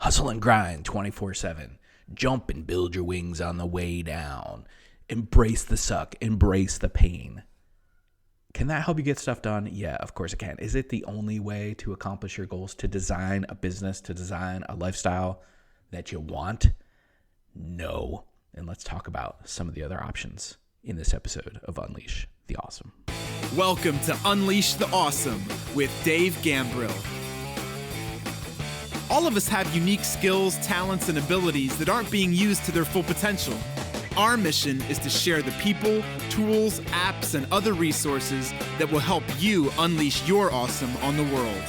Hustle and grind 24/7. Jump and build your wings on the way down. Embrace the suck. Embrace the pain. Can that help you get stuff done? Yeah, of course it can. Is it the only way to accomplish your goals, to design a business, to design a lifestyle that you want? No. And let's talk about some of the other options in this episode of Unleash the Awesome. Welcome to Unleash the Awesome with Dave Gambrill. All of us have unique skills, talents, and abilities that aren't being used to their full potential. Our mission is to share the people, tools, apps, and other resources that will help you unleash your awesome on the world.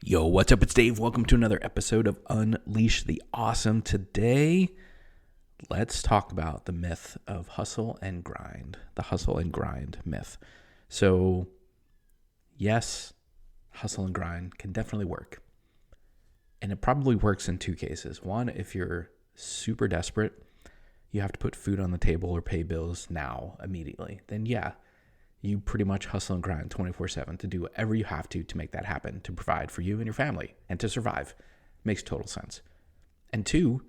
Yo, what's up? It's Dave. Welcome to another episode of Unleash the Awesome. Today, let's talk about the myth of hustle and grind, the hustle and grind myth. So, yes, hustle and grind can definitely work. And it probably works in two cases. One, if you're super desperate, you have to put food on the table or pay bills now, immediately. Then yeah, you pretty much hustle and grind 24/7 to do whatever you have to make that happen, to provide for you and your family and to survive. Makes total sense. And two,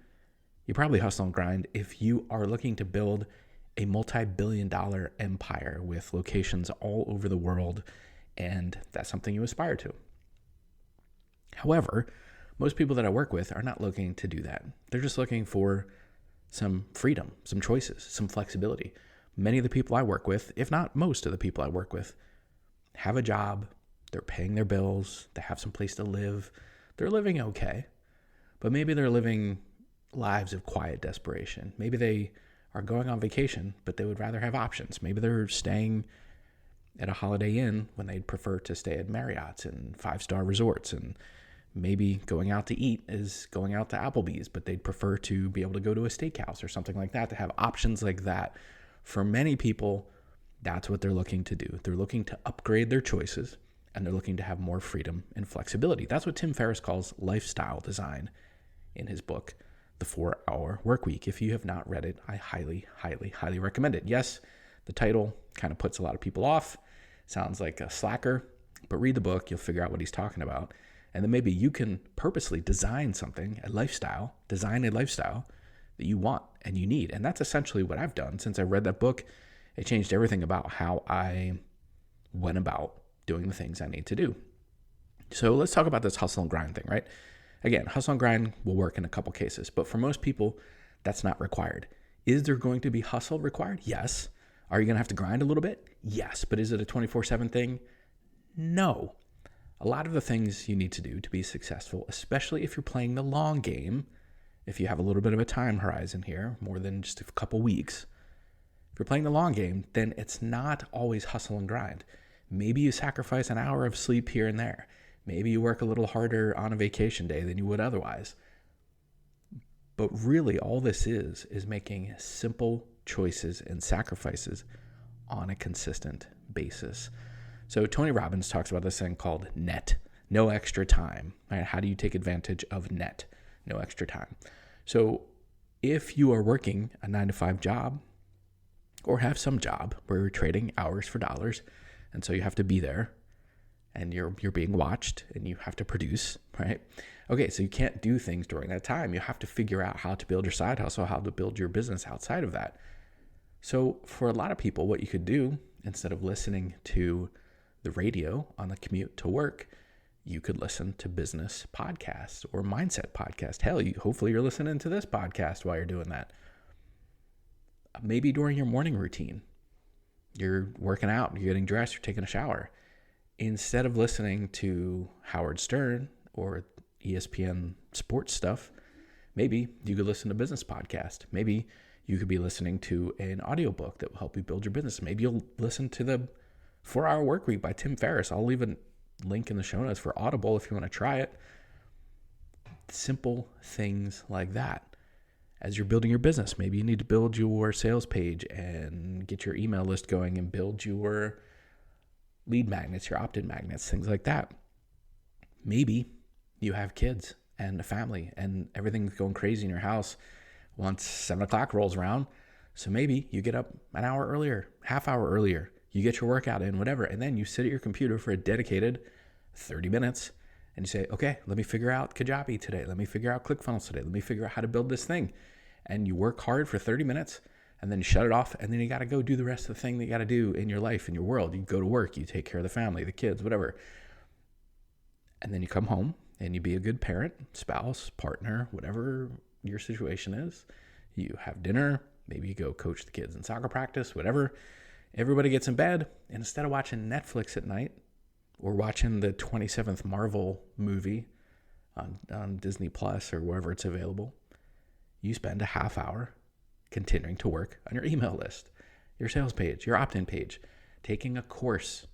you probably hustle and grind if you are looking to build a multi-billion-dollar empire with locations all over the world, and that's something you aspire to. However, most people that I work with are not looking to do that. They're just looking for some freedom, some choices, some flexibility. Many of the people I work with, if not most of the people I work with, have a job, they're paying their bills, they have some place to live, they're living okay, but maybe they're living lives of quiet desperation. Maybe they are going on vacation, but they would rather have options. Maybe they're staying at a Holiday Inn when they'd prefer to stay at Marriott's and five-star resorts, and maybe going out to eat is going out to Applebee's, but they'd prefer to be able to go to a steakhouse or something like that, to have options like that. For many people, that's what they're looking to do. They're looking to upgrade their choices, and they're looking to have more freedom and flexibility. That's what Tim Ferriss calls lifestyle design in his book, The 4-Hour Workweek. If you have not read it, I highly, highly, highly recommend it. Yes, the title kind of puts a lot of people off. Sounds like a slacker, but read the book. You'll figure out what he's talking about. And then maybe you can purposely design something, design a lifestyle that you want and you need. And that's essentially what I've done since I read that book. It changed everything about how I went about doing the things I need to do. So let's talk about this hustle and grind thing, right? Again, hustle and grind will work in a couple cases, but for most people, that's not required. Is there going to be hustle required? Yes. Are you going to have to grind a little bit? Yes. But is it a 24/7 thing? No. A lot of the things you need to do to be successful, especially if you're playing the long game, if you have a little bit of a time horizon here, more than just a couple weeks, if you're playing the long game, then it's not always hustle and grind. Maybe you sacrifice an hour of sleep here and there. Maybe you work a little harder on a vacation day than you would otherwise. But really, all this is making simple choices and sacrifices on a consistent basis. So Tony Robbins talks about this thing called NET, no extra time. Right? How do you take advantage of NET, no extra time? So if you are working a 9-to-5 job or have some job where you're trading hours for dollars, and so you have to be there and you're being watched and you have to produce, right? Okay, so you can't do things during that time. You have to figure out how to build your side hustle, how to build your business outside of that. So for a lot of people, what you could do, instead of listening to the radio on the commute to work, you could listen to business podcasts or mindset podcasts. Hell, hopefully you're listening to this podcast while you're doing that. Maybe during your morning routine, you're working out, you're getting dressed, you're taking a shower. Instead of listening to Howard Stern or ESPN sports stuff, maybe you could listen to business podcast. Maybe you could be listening to an audiobook that will help you build your business. Maybe you'll listen to the 4-Hour Workweek by Tim Ferriss. I'll leave a link in the show notes for Audible if you want to try it. Simple things like that. As you're building your business, maybe you need to build your sales page and get your email list going and build your lead magnets, your opt-in magnets, things like that. Maybe you have kids and a family and everything's going crazy in your house once 7 o'clock rolls around. So maybe you get up an hour earlier, half hour earlier. You get your workout in, whatever, and then you sit at your computer for a dedicated 30 minutes and you say, okay, let me figure out Kajabi today. Let me figure out Clickfunnels today. Let me figure out how to build this thing. And you work hard for 30 minutes and then you shut it off, and then you got to go do the rest of the thing that you got to do in your life, in your world. You go to work, you take care of the family, the kids, whatever. And then you come home and you be a good parent, spouse, partner, whatever your situation is. You have dinner, maybe you go coach the kids in soccer practice, whatever. Everybody gets in bed, and instead of watching Netflix at night or watching the 27th Marvel movie on Disney Plus or wherever it's available, you spend a half hour continuing to work on your email list, your sales page, your opt-in page, taking a course.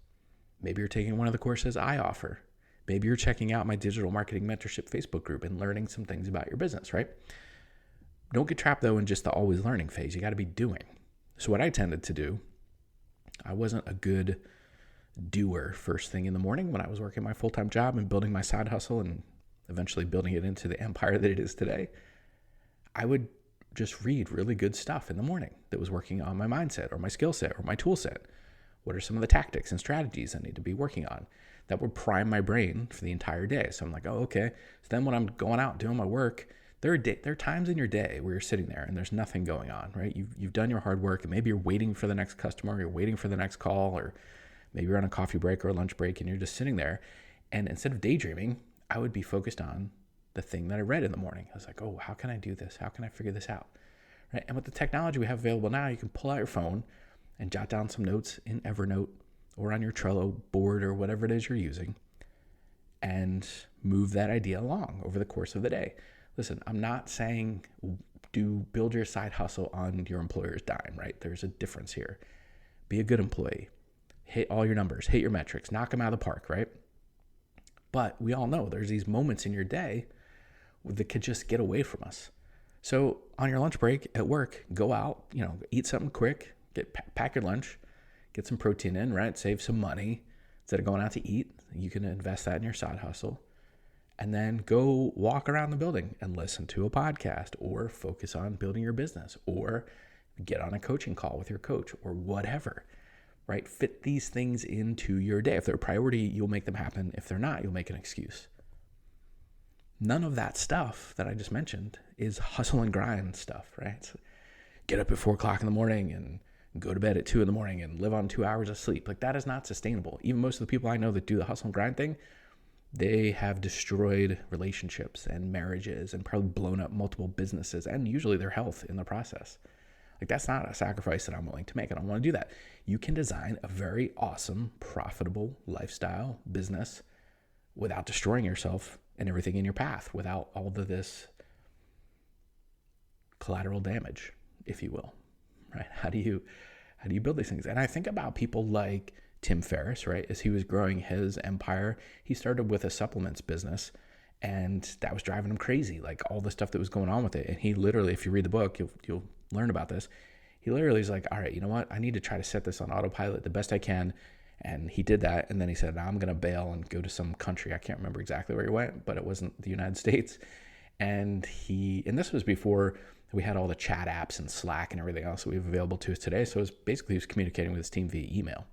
Maybe you're taking one of the courses I offer. Maybe you're checking out my digital marketing mentorship Facebook group and learning some things about your business, right? Don't get trapped though in just the always learning phase. You got to be doing. So what I tended to do, I wasn't a good doer first thing in the morning when I was working my full-time job and building my side hustle and eventually building it into the empire that it is today. I would just read really good stuff in the morning that was working on my mindset or my skill set or my tool set. What are some of the tactics and strategies I need to be working on that would prime my brain for the entire day? So I'm like, oh, okay. So then when I'm going out doing my work, there are times in your day where you're sitting there and there's nothing going on, right? You've done your hard work and maybe you're waiting for the next customer, or you're waiting for the next call, or maybe you're on a coffee break or a lunch break and you're just sitting there. And instead of daydreaming, I would be focused on the thing that I read in the morning. I was like, oh, how can I do this? How can I figure this out? Right? And with the technology we have available now, you can pull out your phone and jot down some notes in Evernote or on your Trello board or whatever it is you're using and move that idea along over the course of the day. Listen, I'm not saying build your side hustle on your employer's dime, right? There's a difference here. Be a good employee. Hit all your numbers, hit your metrics, knock them out of the park, right? But we all know there's these moments in your day that could just get away from us. So on your lunch break at work, go out, eat something quick, pack your lunch, get some protein in, right? Save some money. Instead of going out to eat, you can invest that in your side hustle. And then go walk around the building and listen to a podcast or focus on building your business or get on a coaching call with your coach or whatever, right? Fit these things into your day. If they're a priority, you'll make them happen. If they're not, you'll make an excuse. None of that stuff that I just mentioned is hustle and grind stuff, right? So get up at 4 o'clock in the morning and go to bed at 2 in the morning and live on 2 hours of sleep. Like, that is not sustainable. Even most of the people I know that do the hustle and grind thing, they have destroyed relationships and marriages and probably blown up multiple businesses and usually their health in the process. Like, that's not a sacrifice that I'm willing to make. I don't want to do that. You can design a very awesome, profitable lifestyle business without destroying yourself and everything in your path, without all of this collateral damage, if you will, right? How do you build these things? And I think about people like Tim Ferriss, right? As he was growing his empire, he started with a supplements business, and that was driving him crazy, like all the stuff that was going on with it. And he literally, if you read the book, you'll learn about this. He literally is like, all right, you know what? I need to try to set this on autopilot the best I can. And he did that. And then he said, now I'm going to bail and go to some country. I can't remember exactly where he went, but it wasn't the United States. And this was before we had all the chat apps and Slack and everything else that we have available to us today. So he was communicating with his team via email.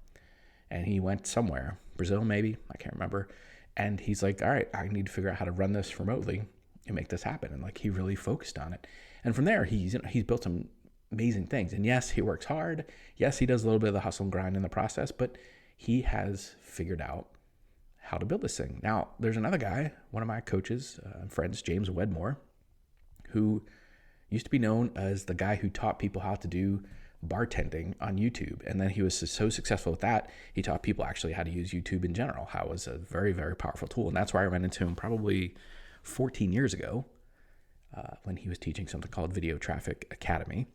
And he went somewhere, Brazil maybe, I can't remember. And he's like, all right, I need to figure out how to run this remotely and make this happen. And like, he really focused on it. And from there, he's built some amazing things. And yes, he works hard. Yes, he does a little bit of the hustle and grind in the process, but he has figured out how to build this thing. Now, there's another guy, one of my coaches and friends, James Wedmore, who used to be known as the guy who taught people how to do bartending on YouTube. And then he was so successful with that, he taught people actually how to use YouTube in general, how it was a very, very powerful tool. And that's where I ran into him probably 14 years ago when he was teaching something called Video Traffic Academy.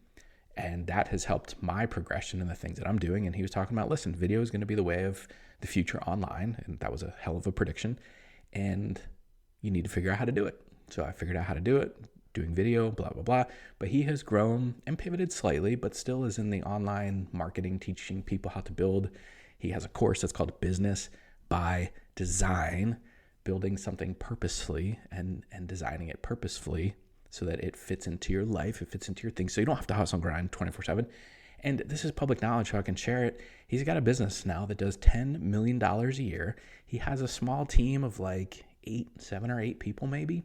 And that has helped my progression in the things that I'm doing. And he was talking about, listen, video is going to be the way of the future online. And that was a hell of a prediction. And you need to figure out how to do it. So I figured out how to do it, doing video, blah, blah, blah. But he has grown and pivoted slightly, but still is in the online marketing, teaching people how to build. He has a course that's called Business by Design, building something purposefully and designing it purposefully so that it fits into your life, it fits into your things. So you don't have to hustle and grind 24/7. And this is public knowledge, so I can share it. He's got a business now that does $10 million a year. He has a small team of like 7 or 8 people maybe.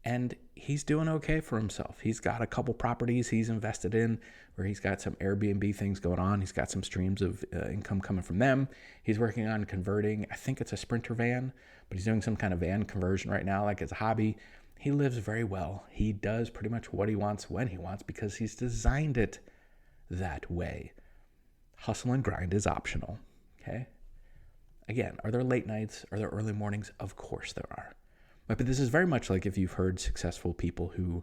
And he's doing okay for himself. He's got a couple properties he's invested in where he's got some Airbnb things going on. He's got some streams of income coming from them. He's working on converting, I think it's a Sprinter van, but he's doing some kind of van conversion right now, like as a hobby. He lives very well. He does pretty much what he wants when he wants because he's designed it that way. Hustle and grind is optional, okay? Again, are there late nights? Are there early mornings? Of course there are. But this is very much like if you've heard successful people who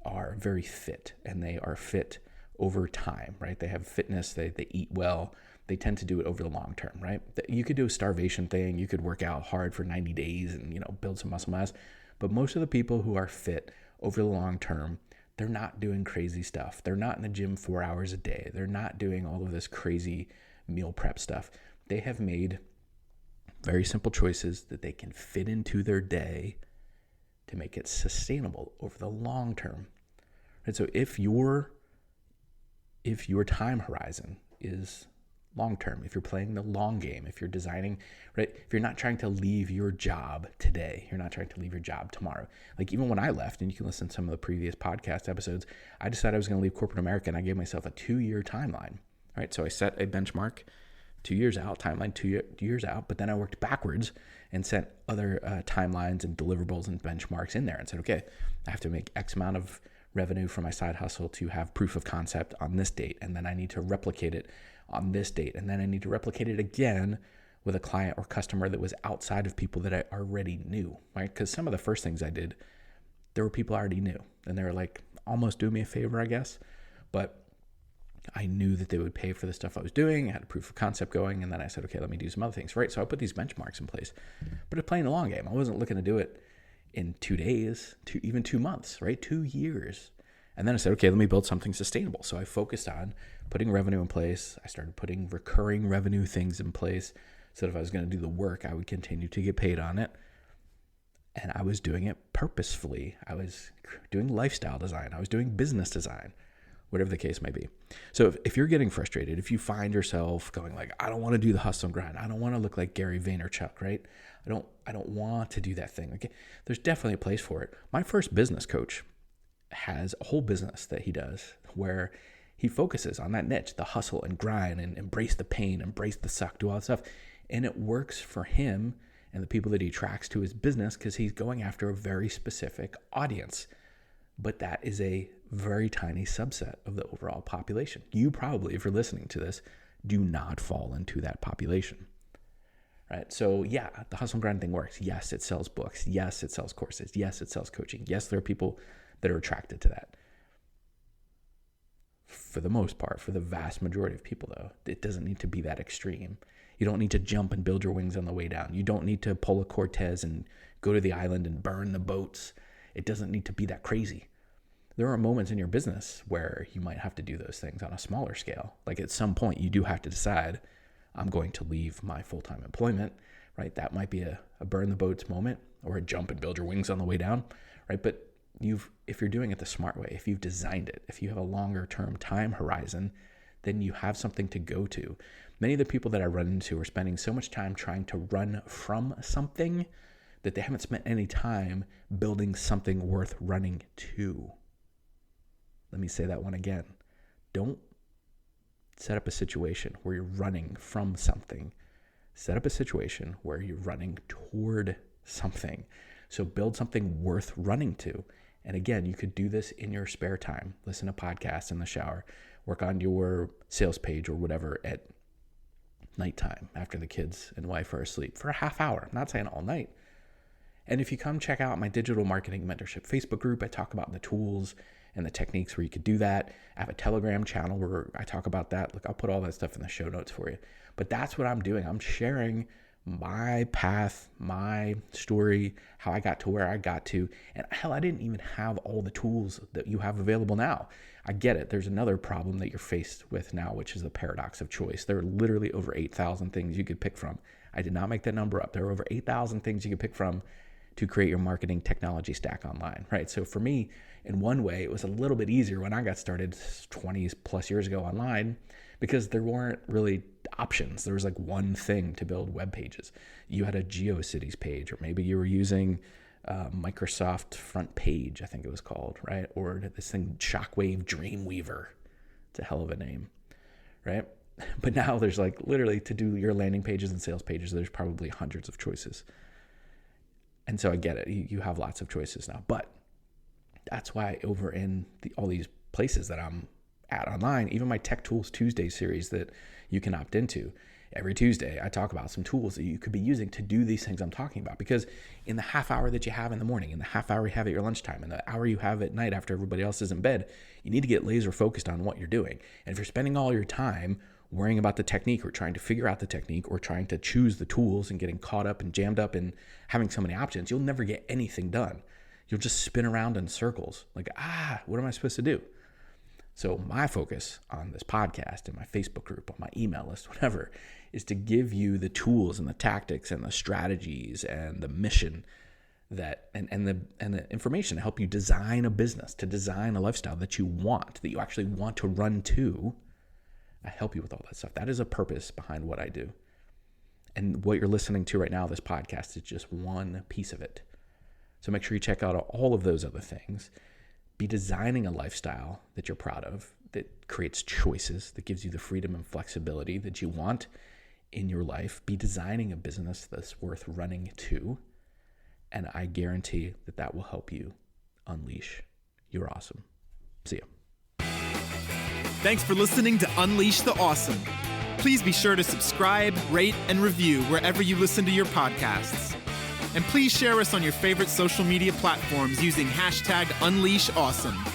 are very fit and they are fit over time, right? They have fitness, they eat well, they tend to do it over the long term, right? You could do a starvation thing, you could work out hard for 90 days and, build some muscle mass. But most of the people who are fit over the long term, they're not doing crazy stuff. They're not in the gym 4 hours a day. They're not doing all of this crazy meal prep stuff. They have made very simple choices that they can fit into their day to make it sustainable over the long term. And so if your time horizon is long term, if you're playing the long game, if you're designing, right, if you're not trying to leave your job today, you're not trying to leave your job tomorrow. Like even when I left, and you can listen to some of the previous podcast episodes, I decided I was going to leave corporate America and I gave myself a 2-year timeline, right? So I set a benchmark 2 years out, timeline 2 years out, but then I worked backwards and set other timelines and deliverables and benchmarks in there and said, okay, I have to make X amount of revenue from my side hustle to have proof of concept on this date, and then I need to replicate it on this date, and then I need to replicate it again with a client or customer that was outside of people that I already knew, right? Because some of the first things I did, there were people I already knew, and they were like almost doing me a favor, I guess, but I knew that they would pay for the stuff I was doing. I had a proof of concept going, and then I said, okay, let me do some other things, right? So I put these benchmarks in place, but it's playing the long game. I wasn't looking to do it in 2 days, even 2 months, right? 2 years. And then I said, okay, let me build something sustainable. So I focused on putting revenue in place. I started putting recurring revenue things in place so that if I was going to do the work, I would continue to get paid on it. And I was doing it purposefully. I was doing lifestyle design. I was doing business design, whatever the case may be. So if you're getting frustrated, if you find yourself going like, I don't want to do the hustle and grind, I don't want to look like Gary Vaynerchuk, right? I don't want to do that thing. Okay, there's definitely a place for it. My first business coach has a whole business that he does where he focuses on that niche, the hustle and grind and embrace the pain, embrace the suck, do all that stuff. And it works for him and the people that he attracts to his business because he's going after a very specific audience. But that is a very tiny subset of the overall population. You probably, if you're listening to this, do not fall into that population, right? So yeah, the hustle and grind thing works. Yes, it sells books. Yes, it sells courses. Yes, it sells coaching. Yes, there are people that are attracted to that. For the most part, for the vast majority of people though, it doesn't need to be that extreme. You don't need to jump and build your wings on the way down. You don't need to pull a Cortez and go to the island and burn the boats. It doesn't need to be that crazy. There are moments in your business where you might have to do those things on a smaller scale. Like at some point, you do have to decide, I'm going to leave my full-time employment, right? That might be a burn the boats moment or a jump and build your wings on the way down, right? But if you're doing it the smart way, if you've designed it, if you have a longer term time horizon, then you have something to go to. Many of the people that I run into are spending so much time trying to run from something that they haven't spent any time building something worth running to. Let me say that one again. Don't set up a situation where you're running from something. Set up a situation where you're running toward something. So build something worth running to. And again, you could do this in your spare time. Listen to podcasts in the shower. Work on your sales page or whatever at nighttime after the kids and wife are asleep for a half hour. I'm not saying all night. And if you come check out my digital marketing mentorship Facebook group, I talk about the tools and the techniques where you could do that. I have a Telegram channel where I talk about that. Look, I'll put all that stuff in the show notes for you. But that's what I'm doing. I'm sharing my path, my story, how I got to where I got to. And hell, I didn't even have all the tools that you have available now. I get it. There's another problem that you're faced with now, which is the paradox of choice. There are literally over 8,000 things you could pick from. I did not make that number up. There are over 8,000 things you could pick from to create your marketing technology stack online, right? So for me, in one way, it was a little bit easier when I got started 20 plus years ago online, because there weren't really options. There was like one thing to build web pages. You had a GeoCities page, or maybe you were using Microsoft Front Page, I think it was called, right? Or this thing, Shockwave Dreamweaver. It's a hell of a name, right? But now there's like literally, to do your landing pages and sales pages, there's probably hundreds of choices. And so I get it. You have lots of choices now. But that's why over in all these places that I'm at online, even my Tech Tools Tuesday series that you can opt into, every Tuesday I talk about some tools that you could be using to do these things I'm talking about. Because in the half hour that you have in the morning, in the half hour you have at your lunchtime, in the hour you have at night after everybody else is in bed, you need to get laser focused on what you're doing. And if you're spending all your time worrying about the technique, or trying to figure out the technique, or trying to choose the tools and getting caught up and jammed up in having so many options, you'll never get anything done. You'll just spin around in circles like, what am I supposed to do? So my focus on this podcast and my Facebook group, on my email list, whatever, is to give you the tools and the tactics and the strategies and the mission that and the information to help you design a business, to design a lifestyle that you want, that you actually want to run to. I help you with all that stuff. That is a purpose behind what I do. And what you're listening to right now, this podcast, is just one piece of it. So make sure you check out all of those other things. Be designing a lifestyle that you're proud of, that creates choices, that gives you the freedom and flexibility that you want in your life. Be designing a business that's worth running to. And I guarantee that that will help you unleash your awesome. See ya. Thanks for listening to Unleash the Awesome. Please be sure to subscribe, rate, and review wherever you listen to your podcasts. And please share us on your favorite social media platforms using #UnleashAwesome.